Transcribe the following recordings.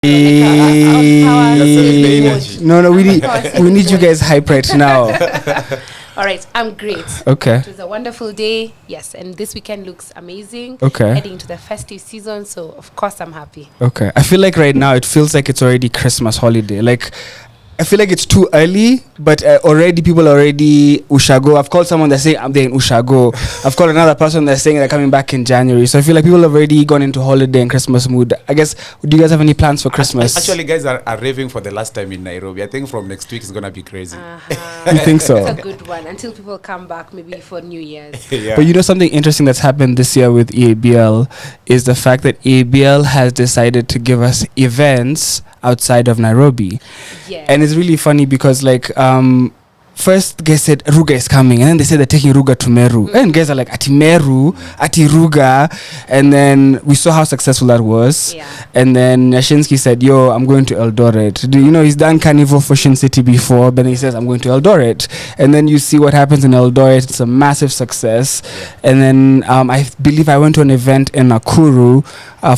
No, we need you guys hype right now. All right, I'm great. Okay. It was a wonderful day. Yes, and this weekend looks amazing. Okay. Heading into the festive season, so of course I'm happy. Okay. I feel like right now it feels like it's already Christmas holiday. Like, I feel like it's too early, but already people already Ushago. I've called someone that's saying I'm there in Ushago. I've called another person that's saying they're coming back in January. So I feel like people have already gone into holiday and Christmas mood. I guess, do you guys have any plans for Christmas? Actually, guys are raving for the last time in Nairobi. I think from next week it's going to be crazy. You think so? That's a good one. Until people come back, maybe for New Year's. Yeah. But you know something interesting that's happened this year with EABL is the fact that EABL has decided to give us events outside of Nairobi. Yeah. And it's really funny because like first guys said Ruga is coming, and then they said they're taking Ruga to Meru. And guys are like ati Meru, ati Ruga, and then we saw how successful that was. Yeah. And then Yashinsky said, yo, I'm going to Eldoret. You know, he's done Carnival for Shin City before, but he says, I'm going to Eldoret. And then you see what happens in Eldoret. It's a massive success. Yeah. And then I believe I went to an event in Nakuru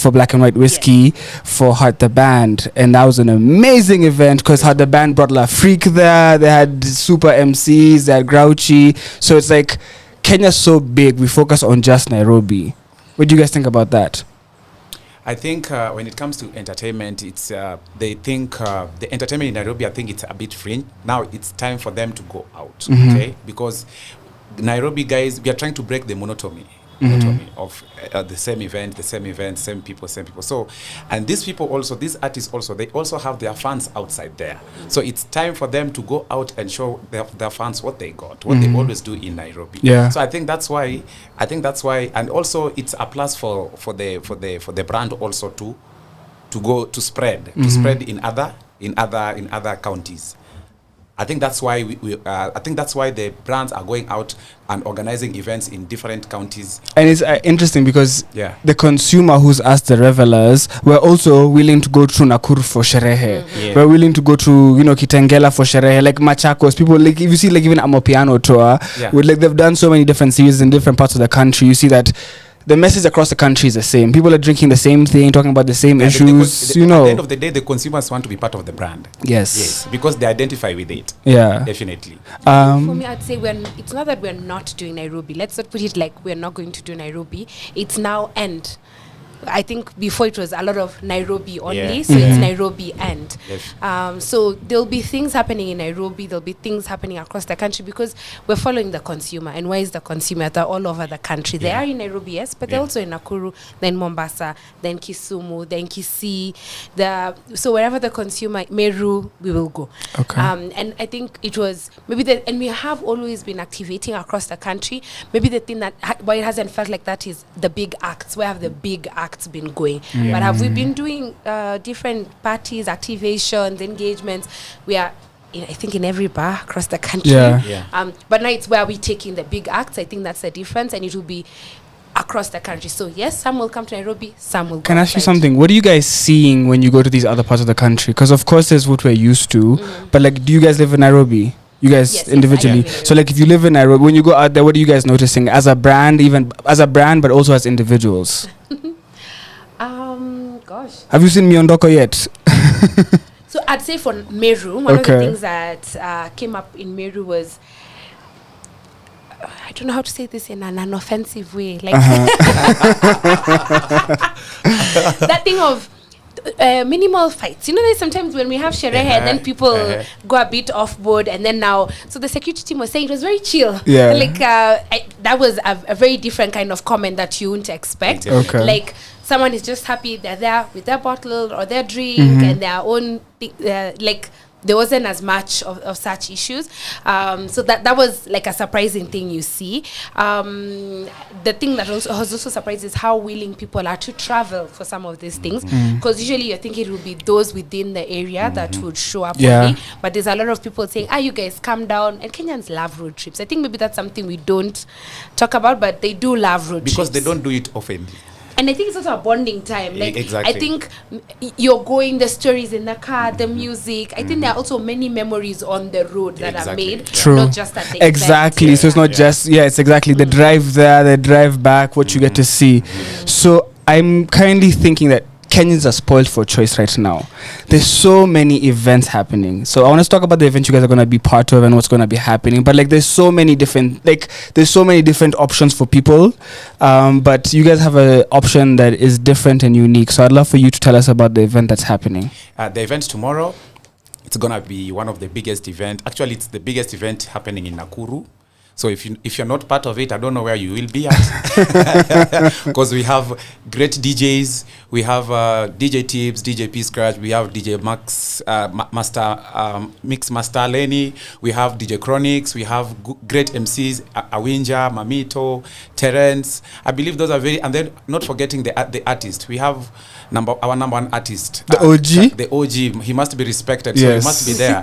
for Black and White Whiskey for Heart the Band. And that was an amazing event because Heart the Band brought La Freak there. They had super MCs, they had Grouchy. So it's like, Kenya's so big, we focus on just Nairobi. What do you guys think about that? I think when it comes to entertainment, it's they think the entertainment in Nairobi, I think it's a bit fringe. Now it's time for them to go out, okay? Because Nairobi guys, we are trying to break the monotony of the same event, same people. So, and these people also, these artists also, they also have their fans outside there. So it's time for them to go out and show their fans what they got, what they always do in Nairobi. Yeah. So I think that's why, and also it's a plus for the brand also to go to spread in other counties. I think that's why the brands are going out and organizing events in different counties. And it's interesting because the consumer who's asked the revelers were also willing to go to Nakuru for sherehe. Yeah. We're willing to go to Kitengela for sherehe, like Machakos. People like if you see like even Amopiano tour, with like they've done so many different series in different parts of the country. You see that the message across the country is the same. People are drinking the same thing, talking about the same issues. At the end of the day, the consumers want to be part of the brand. Yes, because they identify with it. Yeah, definitely. For me, I'd say it's not that we're not doing Nairobi. Let's not put it like we're not going to do Nairobi. It's now end. I think before it was a lot of Nairobi only, so it's Nairobi and. Yes. So there'll be things happening in Nairobi, there'll be things happening across the country because we're following the consumer. And where is the consumer? They're all over the country. They are in Nairobi, yes, but they're also in Nakuru, then Mombasa, then Kisumu, then Kisii. So wherever the consumer, Meru, we will go. Okay. And I think it was maybe and we have always been activating across the country. Maybe the thing that why it hasn't felt like that is the big acts. Where have the big acts been going? But have we been doing different parties, activations, engagements? We are I think in every bar across the country. But now it's where we're taking the big acts. I think that's the difference, and it will be across the country. So yes, some will come to Nairobi, some will go Can I ask you something? What are you guys seeing when you go to these other parts of the country? Because of course there's what we're used to, but like, do you guys live in Nairobi? You guys individually. So like if you live in Nairobi, when you go out there, what are you guys noticing as a brand, even as a brand, but also as individuals? Gosh. Have you seen Miondoko yet? So I'd say for Meru, one of the things that came up in Meru was, I don't know how to say this in an unoffensive way, like that thing of minimal fights. You know, there's sometimes when we have sherehe and then people go a bit off board, and then now, so the security team was saying it was very chill. Yeah. Like that was a very different kind of comment that you wouldn't expect. Okay. Like someone is just happy they're there with their bottle or their drink and their own like there wasn't as much of such issues. So that was like a surprising thing you see. The thing that was also surprised is how willing people are to travel for some of these things. Because usually you're thinking it would be those within the area that would show up only. But there's a lot of people saying, you guys come down. And Kenyans love road trips. I think maybe that's something we don't talk about, but they do love road trips. Because they don't do it often. And I think it's also a bonding time. Like, exactly. I think you're going, the stories in the car, the music. I think there are also many memories on the road that are made. True. Not just at the exactly. event. So it's not just, it's exactly the drive there, the drive back, what you get to see. So I'm kindly thinking that Kenyans are spoiled for choice right now. There's so many events happening. So I want to talk about the event you guys are going to be part of and what's going to be happening. But like, there's so many different options for people. But you guys have an option that is different and unique. So I'd love for you to tell us about the event that's happening. The event tomorrow, it's going to be one of the biggest events. Actually, it's the biggest event happening in Nakuru. So if you're not part of it, I don't know where you will be at. Because we have great DJs. We have DJ Tips, DJ Pskratch. We have DJ Max, Mix Master Lenny. We have DJ Chronics. We have great MCs, Awinja, Mamito, Terence. I believe those are and then not forgetting the artist. We have our number one artist. The OG? The OG. He must be respected, yes. So he must be there.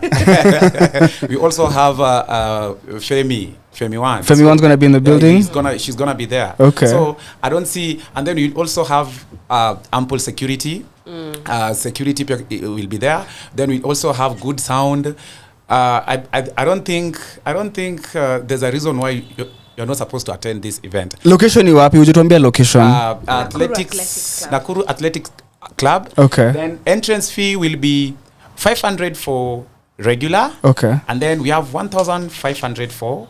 We also have Femi. Femi One's gonna be in the building. She's gonna be there. Okay. So I don't see, and then we also have ample security. Security will be there. Then we also have good sound. I don't think there's a reason why you're not supposed to attend this event. Location ni wapi? Ujituambia location. Nakuru Athletics Club. Okay. Then entrance fee will be 500 for regular. Okay. And then we have 1,500 for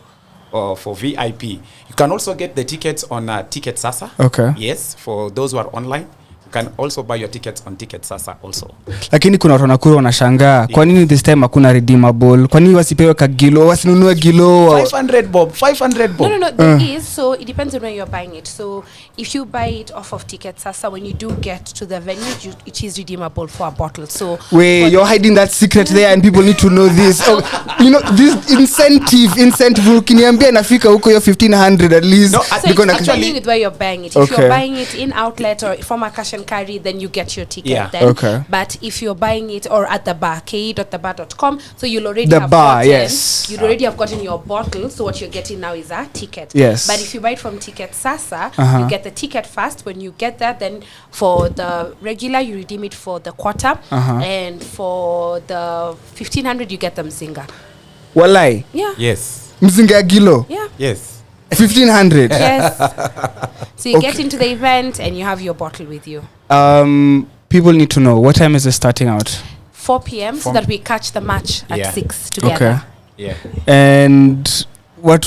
VIP. You can also get the tickets on Ticket Sasa. Okay. Yes, for those who are online. You can also buy your tickets on Ticket Sasa also. Lakini kuna watu Nakuru wanashangaa. Kwa nini this time hakuna redeemable? Kwa nini wasipewe kagilo? Wasinunue gilo? 500 bob. No. There is. So it depends on where you're buying it. So if you buy it off of Ticket Sasa, when you do get to the venue, it is redeemable for a bottle. So wait, you're hiding that secret there, and people need to know this. Oh, you know this incentive. Ukiniambia nafika huko hiyo 1500 at least. No, so it's actually with where you're buying it. If you're buying it in outlet or from a cash and carry, then you get your ticket then. Okay. But if you're buying it or at the bar, ke.thebar.com, so you'll already you'd already have gotten your bottle. So what you're getting now is a ticket. Yes. But if you buy it from Ticket Sasa, you get the ticket first. When you get that, then for the regular you redeem it for the quarter, and for the 1500 you get the mzinga. Walai. Yeah. Yes. Mzinga gilo. Yeah. Yes. 1500. Yes. So you get into the event and you have your bottle with you. People need to know, what time is it starting out? 4 p.m. so that we catch the match at 6 together. Okay. Yeah. And what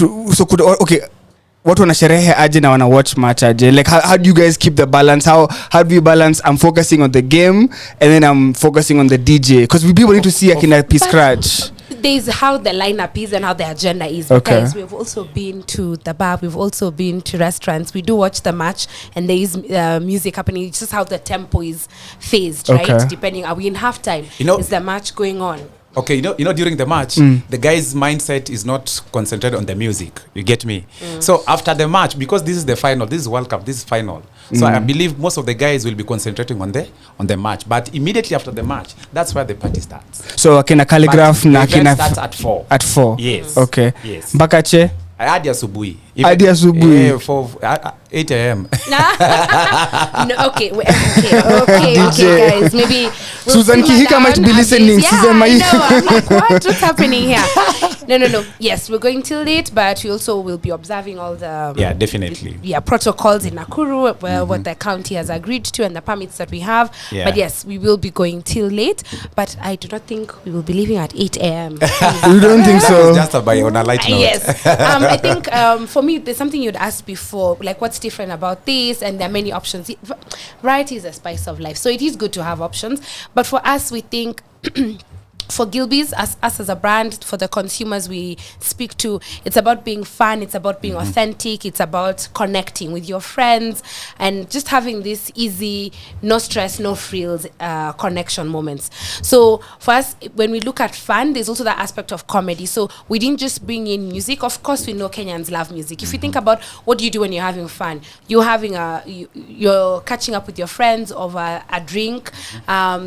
wanasherehe aje na wana watch match aje? Like how do you guys keep the balance? How do you balance? I'm focusing on the game and then I'm focusing on the DJ because people need to see Akina Pskratch. There's how the lineup is and how the agenda is. Okay. Because we've also been to the bar, we've also been to restaurants. We do watch the match and there is music happening. It's just how the tempo is phased, right? Depending, are we in halftime? Is the match going on? Okay, you know, during the match, the guy's mindset is not concentrated on the music. You get me? So after the match, because this is the final, this is World Cup, this is final. So I believe most of the guys will be concentrating on the match. But immediately after the match, that's where the party starts. So akina calligraph na akina starts at 4. At 4. Yes. Okay. Yes. Bakache. Hadi asubuhi. Hadi asubuhi. For 8 a.m. No, okay, guys. Maybe Susan Kihika might be listening. Yeah, Susan I know. I'm like, what's happening here? No. Yes, we're going till late, but we also will be observing all the definitely protocols in Nakuru, what the county has agreed to and the permits that we have. Yeah. But yes, we will be going till late. But I do not think we will be leaving at 8 a.m. You don't think so? Just on a light note. Yes. I think for me, there's something you'd asked before, like what's different about this, and there are many options. Variety is a spice of life, so it is good to have options. But for us, we think for Gilbeys, us as a brand, for the consumers we speak to, it's about being fun, it's about being authentic, it's about connecting with your friends and just having this easy, no stress, no frills connection moments. So for us, when we look at fun, there's also that aspect of comedy. So we didn't just bring in music. Of course, we know Kenyans love music. If you think about what do you do when you're having fun, you're catching up with your friends over a drink,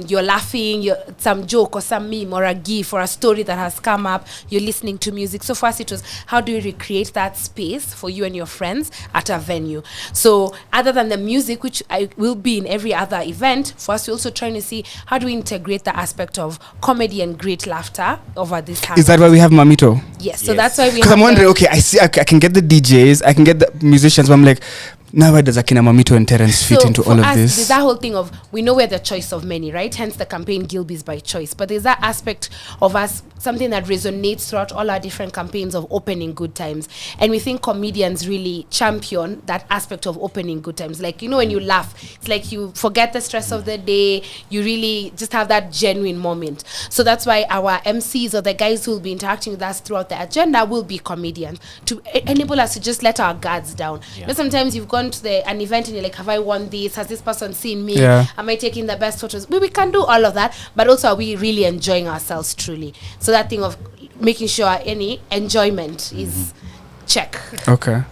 you're laughing, some joke or some meme or a gif or a story that has come up, you're listening to music. So for us it was, how do you recreate that space for you and your friends at a venue? So other than the music, which will be in every other event, for us we're also trying to see how do we integrate the aspect of comedy and great laughter over this time. Is that why we have Mamito? Yes, so that's why we. Because I'm wondering, okay, I can get the DJs, I can get the musicians, but I'm like, now where does Akina Mamito and Terence fit into all of this? There's that whole thing of, we know we're the choice of many, right? Hence the campaign Gilbeys by choice. But there's that aspect of us, something that resonates throughout all our different campaigns of opening good times. And we think comedians really champion that aspect of opening good times. Like, you know, when you laugh, it's like you forget the stress of the day. You really just have that genuine moment. So that's why our MCs or the guys who will be interacting with us throughout the agenda will be comedians to enable us to just let our guards down. Yeah. You know, sometimes you've gone to an event and you're like, have I won this? Has this person seen me? Yeah. Am I taking the best photos? We can do all of that, but also are we really enjoying ourselves truly? So that thing of making sure any enjoyment is check. Okay.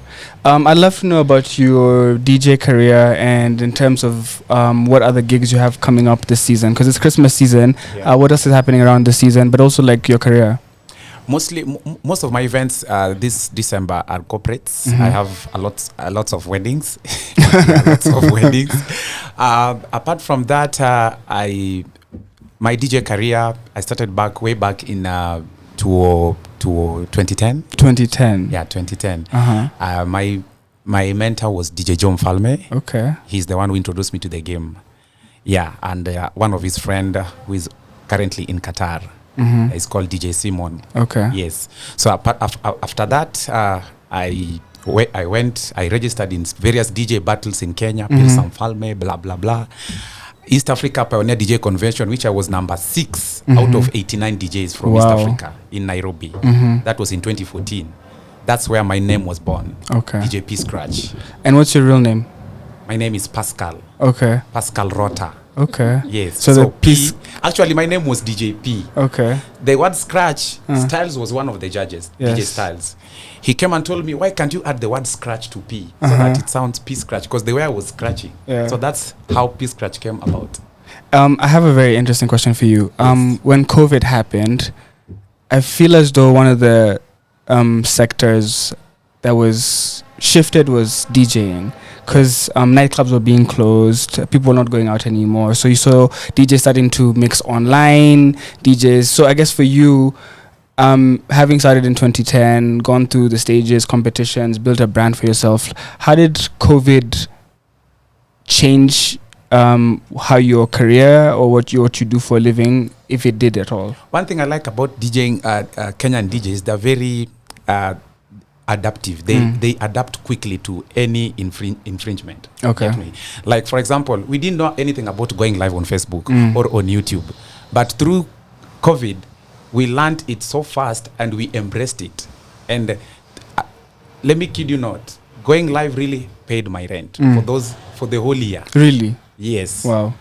I'd love to know about your DJ career and in terms of what other gigs you have coming up this season, because it's Christmas season. Yeah. What else is happening around this season, but also like your career? Mostly, most of my events this December are corporates. I have a lot of weddings. Lots of weddings. Apart from that, my DJ career, I started way back in 2010. 2010. Yeah, 2010. Uh-huh. My mentor was DJ John Falme. Okay. He's the one who introduced me to the game. Yeah, and one of his friend who is currently in Qatar. It's called DJ Simon. Okay. Yes. So after that, I registered in various DJ battles in Kenya, Pilsam Falme, blah, blah, blah. East Africa Pioneer DJ Convention, which I was number 6 out of 89 DJs from East Africa in Nairobi. That was in 2014. That's where my name was born. Okay. DJ Pskratch. And what's your real name? My name is Pascal. Okay. Pascal Rota. Okay. Yes. So the P. Actually, my name was DJ P. Okay. The word scratch, Styles was one of the judges, Yes. DJ Styles. He came and told me, why can't you add the word scratch to P so that it sounds P scratch? Because the way I was scratching. Yeah. So that's how P scratch came about. I have a very interesting question for you. When COVID happened, I feel as though one of the sectors that was shifted was DJing. Because nightclubs were being closed, people were not going out anymore. So you saw DJs starting to mix online, DJs. So I guess for you, having started in 2010, gone through the stages, competitions, built a brand for yourself, how did COVID change how your career or what you do for a living, if it did at all? One thing I like about DJing, Kenyan DJs, they're very adaptive. They adapt quickly to any infringement. Okay. Get me? Like, for example, we didn't know anything about going live on Facebook or on YouTube. But through COVID, we learned it so fast and we embraced it. And let me kid you not, going live really paid my rent for the whole year. Really? Yes. Wow.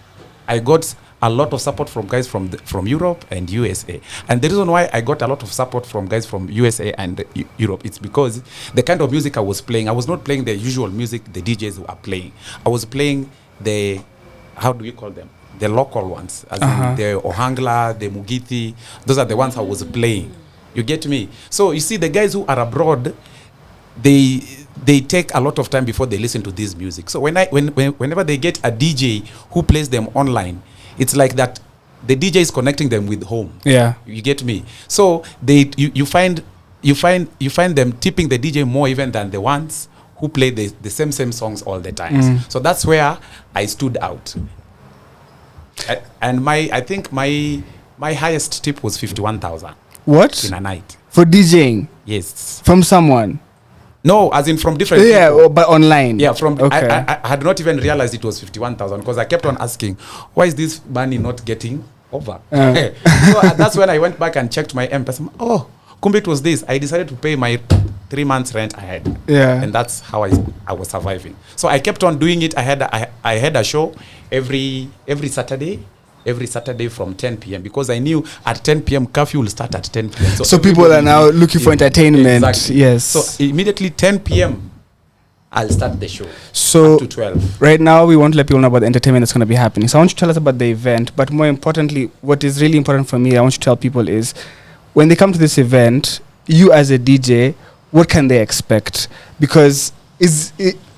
I got a lot of support from guys from Europe and USA. And the reason why I got a lot of support from guys from USA and Europe, it's because the kind of music I was playing, I was not playing the usual music the DJs were playing. I was playing the, how do you call them? The local ones, as in the Ohangla, the Mugithi. Those are the ones I was playing. You get me? So you see, the guys who are abroad, they take a lot of time before they listen to this music. So whenever they get a DJ who plays them online, it's like that the DJ is connecting them with home. Yeah. You get me? So you find them tipping the DJ more even than the ones who play the same songs all the time. So that's where I stood out. And I think my highest tip was 51,000. What? In a night. For DJing? Yes. From someone? No, as in from different people. Yeah, but online. Yeah, from okay. I had not even realized it was 51,000 because I kept on asking, why is this money not getting over? So that's when I went back and checked my M-Pesa. Oh, kumbe it was this. I decided to pay my 3 months rent ahead. Yeah. And that's how I was surviving. So I kept on doing it. I had a show every Saturday. Every Saturday from 10 p.m. because I knew at 10 p.m. curfew will start at 10 p.m. So people are now looking for entertainment. Exactly. Yes. So immediately 10 p.m. I'll start the show. So up to 12. Right now we want to let people know about the entertainment that's going to be happening. So I want you to tell us about the event, but more importantly, what is really important for me, I want you to tell people is when they come to this event, you as a DJ, what can they expect? Because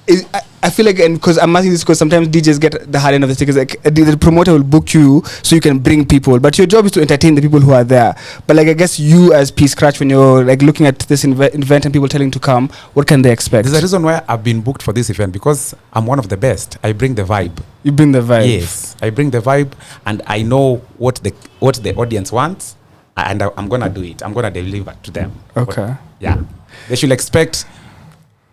I feel like, and because I'm asking this because sometimes DJs get the hard end of the stick. Is like the promoter will book you so you can bring people, but your job is to entertain the people who are there. But like I guess you as Pskratch, when you're like looking at this event and people telling to come, what can they expect? There's a reason why I've been booked for this event, because I'm one of the best. I bring the vibe. You bring the vibe. Yes, I bring the vibe, and I know what the audience wants, and I'm gonna do it. I'm gonna deliver to them. Okay. They should expect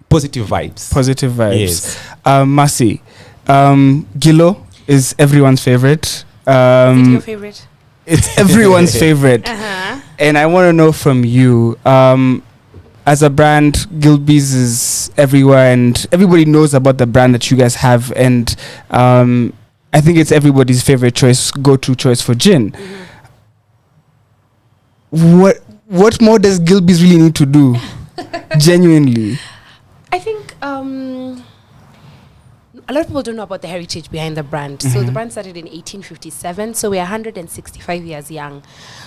positive vibes. Positive vibes. Yes. Masi, Gilo is everyone's favorite. Is it your favorite? It's everyone's favorite. And I want to know from you, as a brand, Gilbeys is everywhere and everybody knows about the brand that you guys have. And I think it's everybody's favorite choice, go-to choice for gin. What more does Gilbeys really need to do? Genuinely. I think a lot of people don't know about the heritage behind the brand. So the brand started in 1857, so we're 165 years young.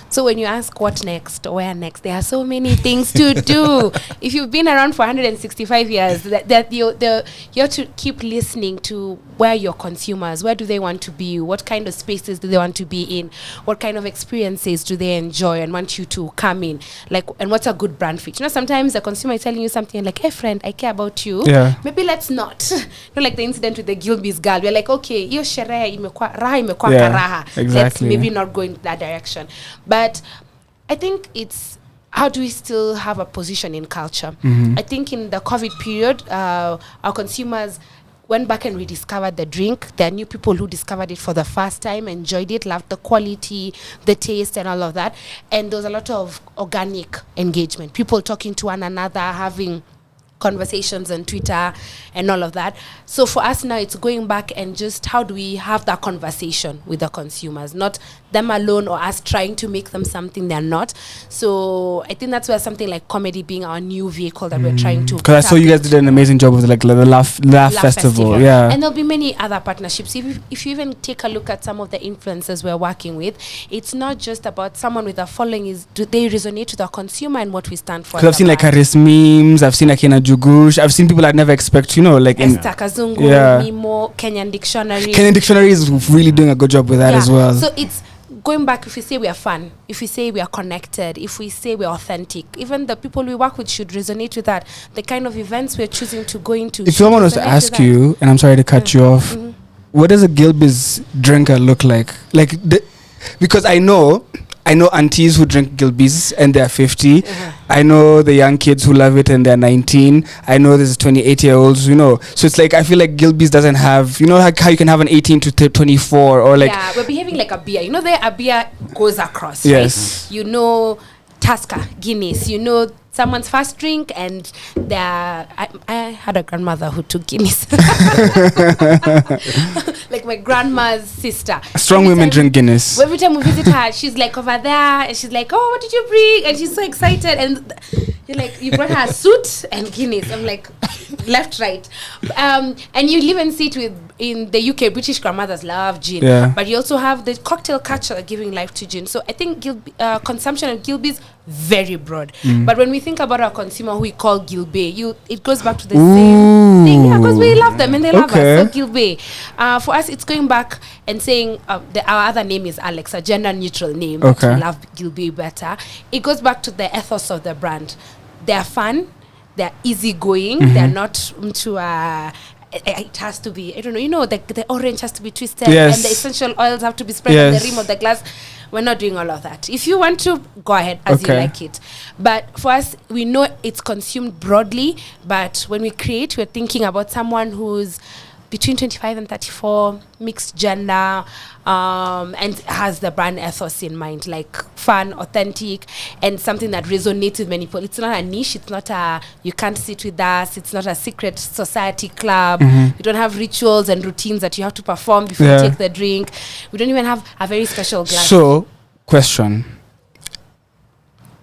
So when you ask what next, where next, there are so many things to do. If you've been around for 165 years, that you have to keep listening to where your consumers, where do they want to be, what kind of spaces do they want to be in, what kind of experiences do they enjoy and want you to come in, like, and what's a good brand fit. You know, sometimes the consumer is telling you something like, hey friend, I care about you. Yeah. Maybe let's not. You know, like the incident with the Gilbeys girl. We're like, okay, hiyo sherehe imekuwa raha imekuwa karaha. Exactly. Let's maybe not go in that direction. But I think it's, how do we still have a position in culture? I think in the COVID period, our consumers went back and rediscovered the drink. There are new people who discovered it for the first time, enjoyed it, loved the quality, the taste, and all of that. And there was a lot of organic engagement. People talking to one another, having conversations on Twitter and all of that. So for us now, it's going back and just how do we have that conversation with the consumers, not them alone or us trying to make them something they're not. So I think that's where something like comedy being our new vehicle that we're trying to. Because I saw you guys did an amazing job with like the Laugh Festival. Yeah. And there'll be many other partnerships. If you even take a look at some of the influencers we're working with, it's not just about someone with a following. Do they resonate with the consumer and what we stand for? Because I've seen like Haris memes, I've seen like Jugush, I've seen people I'd never expect, you know, like Esther Kazungu, Mimo, Kenyan Dictionary. Kenyan Dictionary is really doing a good job with that as well. So it's going back. If we say we are fun, if we say we are connected, if we say we're authentic, even the people we work with should resonate with that. The kind of events we're choosing to go into. If someone was to ask you, and I'm sorry to cut you off, what does a Gilbeys drinker look like? Because I know aunties who drink Gilbeys and they're 50. I know the young kids who love it and they're 19. I know there's 28-year-olds, you know. So it's like, I feel like Gilbeys doesn't have, you know, like how you can have an 18 to 24 or like. Yeah, we're behaving like a beer. You know, a beer goes across, yes. Right? You know, Tusker, Guinness, you know, someone's first drink and I had a grandmother who took Guinness. Like my grandma's sister. Strong women drink Guinness. Every time we visit her, she's like over there and she's like, oh, what did you bring? And she's so excited. And you're like, you brought her a suit and Guinness. I'm like, left, right. And you live and sit with, in the UK, British grandmothers love gin. Yeah. But you also have the cocktail culture giving life to gin. So I think consumption of Gilbeys very broad. But when we think about our consumer who we call Gilbey, it goes back to the same thing. Yeah, because we love them and they love us. So Gilbey. For us, it's going back and saying our other name is Alex, a gender neutral name. Okay. We love Gilbey better. It goes back to the ethos of the brand. They're fun. They're easygoing. They're not into it has to be, I don't know, you know, the orange has to be twisted and the essential oils have to be spread on the rim of the glass. We're not doing all of that. If you want to, go ahead as you like it. But for us, we know it's consumed broadly, but when we create, we're thinking about someone who's between 25 and 34, mixed gender, and has the brand ethos in mind, like fun, authentic, and something that resonates with many people. It's not a niche. It's not you can't sit with us. It's not a secret society club. We don't have rituals and routines that you have to perform before you take the drink. We don't even have a very special glass. So, question.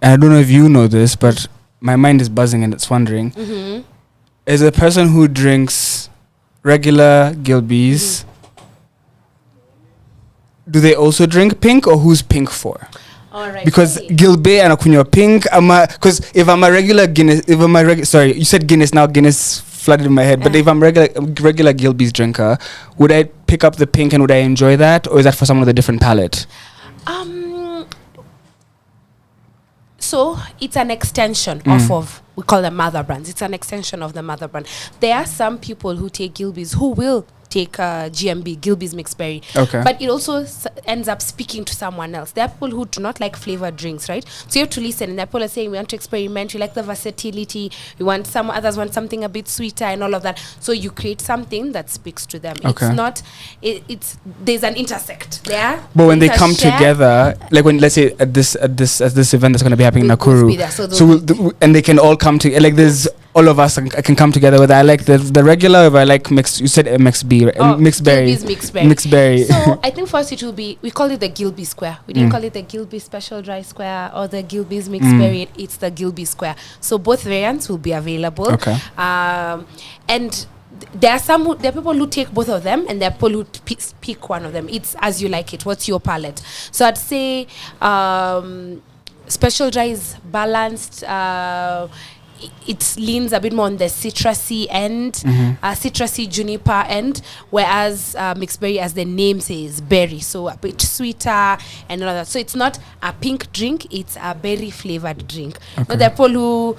I don't know if you know this, but my mind is buzzing and it's wondering. As a person who drinks regular Gilbeys, do they also drink pink, or who's pink for? All right. Because Gilbey and Akunywa pink, because if I'm a regular Guinness, you said Guinness now, Guinness flooded in my head. But if I'm regular Gilbey's drinker, would I pick up the pink and would I enjoy that, or is that for someone with a different palate? So it's an extension of we call them mother brands. It's an extension of the mother brand. There are some people who take Gilbeys who will take GMB, Gilbey's mixed berry. Okay. But it also ends up speaking to someone else. There are people who do not like flavored drinks, right? So you have to listen. And there are people are saying, we want to experiment. We like the versatility. We want others want something a bit sweeter and all of that. So you create something that speaks to them. Okay. It's not, there's an intersect there. But when they come together, like when, let's say at this event that's going to be happening in Nakuru, and they can all come together, like there's all of us I can come together with. I like the regular, if I like mixed, you said mixed berry. Mixed berry. Mixed berry. So I think first it will be, we call it the Gilbey Square. We didn't call it the Gilbey Special Dry Square or the Gilbey's Mixed Berry. It's the Gilbey Square. So both variants will be available. Okay. And there are people who take both of them, and there are people who pick one of them. It's as you like it. What's your palate? So I'd say Special Dry is balanced. It leans a bit more on the citrusy end, citrusy juniper end, whereas mixed berry, as the name says, berry, so a bit sweeter and all of that. So it's not a pink drink; it's a berry flavored drink. Okay. But there are people who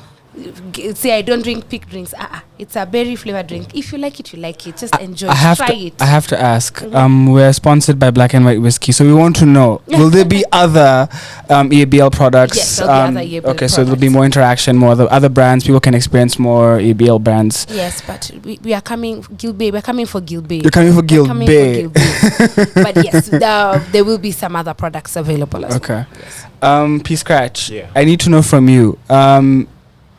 say I don't drink pink drinks. It's a berry flavored drink. If you like it, you like it. Just enjoy it. Try it. I have to ask. We're sponsored by Black and White Whiskey, so we want to know: will there be other EABL products? Yes, there'll be other EABL products. So there'll be more interaction, more other brands. People can experience more EABL brands. Yes, but we are coming, Gilbey. We're coming for Gilbey. You're coming for Gilbey. But yes, there will be some other products available as well. Okay. Pskratch. Yeah. I need to know from you.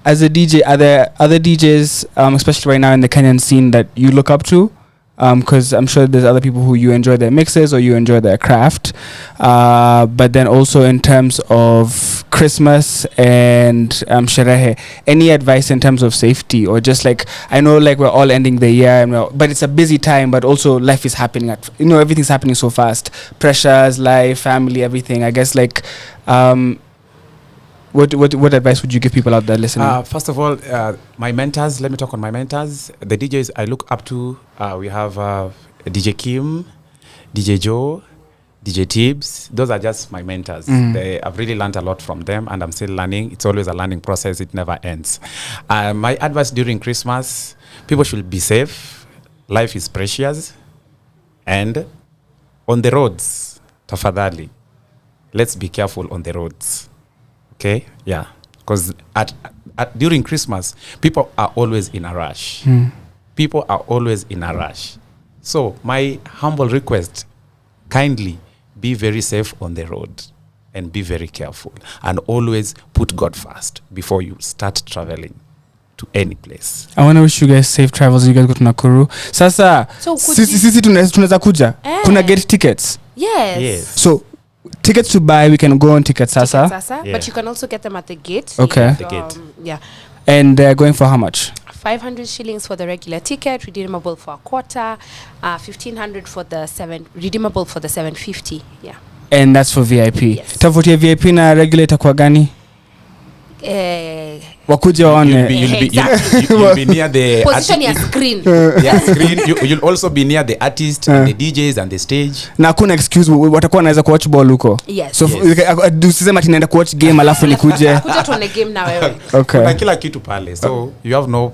As a DJ, are there other DJs, especially right now in the Kenyan scene, that you look up to? Because I'm sure there's other people who you enjoy their mixes or you enjoy their craft. But then also in terms of Christmas and sherehe, any advice in terms of safety, or just like, I know like we're all ending the year, but it's a busy time, but also life is happening everything's happening so fast. Pressures, life, family, everything. I guess like, What advice would you give people out there listening? First of all, my mentors, let me talk on my mentors. The DJs I look up to, we have DJ Kim, DJ Joe, DJ Tibbs. Those are just my mentors. I've really learned a lot from them, and I'm still learning. It's always a learning process. It never ends. My advice during Christmas, people should be safe. Life is precious. And on the roads, tafadhali, let's be careful on the roads. Okay, yeah, because during Christmas, people are always in a rush. People are always in a rush. So my humble request, kindly be very safe on the road and be very careful, and always put God first before you start traveling to any place. I want to wish you guys safe travels. You guys go to Nakuru. Sasa, sisi tunaweza kuja. Kuna get tickets. Yes. So tickets to buy, we can go on Ticket Sasa. Yeah. But you can also get them at the gate. Okay. The gate. Yeah. And they're going for how much? 500 shillings for the regular ticket, redeemable for a quarter, 1500 for the redeemable for the 750. Yeah. And that's for VIP. Yes. Tofauti ya VIP na regulator kwa gani? Wakuja waone. You'll be near the position ya screen. You'll also be near the artist, and the DJs and the stage. Na kuna excuse watakuwa naweza kuwatch ball huko. Yes. So usisema ati naenda kuwatch game alafu nikuje. Kuja tuone game na wewe. Okay. Kuna kila kitu pale. So you have no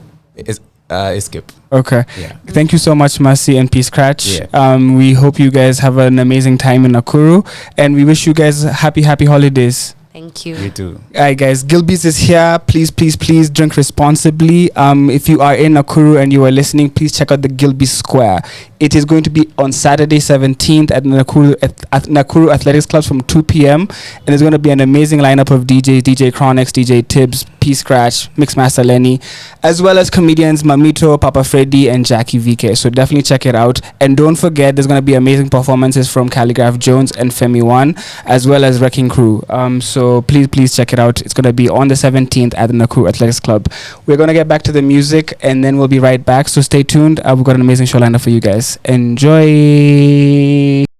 escape. Okay. Yeah. Thank you so much, Mercy and Pskratch. Yeah. We hope you guys have an amazing time in Nakuru, and we wish you guys happy holidays. Thank you. You too. All right, guys. Gilbeys is here. Please drink responsibly. If you are in Nakuru and you are listening, please check out the Gilbey Square. It is going to be on Saturday 17th at Nakuru Athletics Club from 2 p.m. And there's going to be an amazing lineup of DJs, DJ Chronix, DJ Tibbs, Pskratch, Mixmaster Lenny, as well as comedians Mamito, Papa Freddy, and Jackie VK. So definitely check it out. And don't forget, there's going to be amazing performances from Calligraph Jones and Femi One, as well as Wrecking Crew. So please check it out. It's going to be on the 17th at the Nakuru Athletics Club. We're going to get back to the music, and then we'll be right back. So stay tuned. We've got an amazing show lined up for you guys. Enjoy.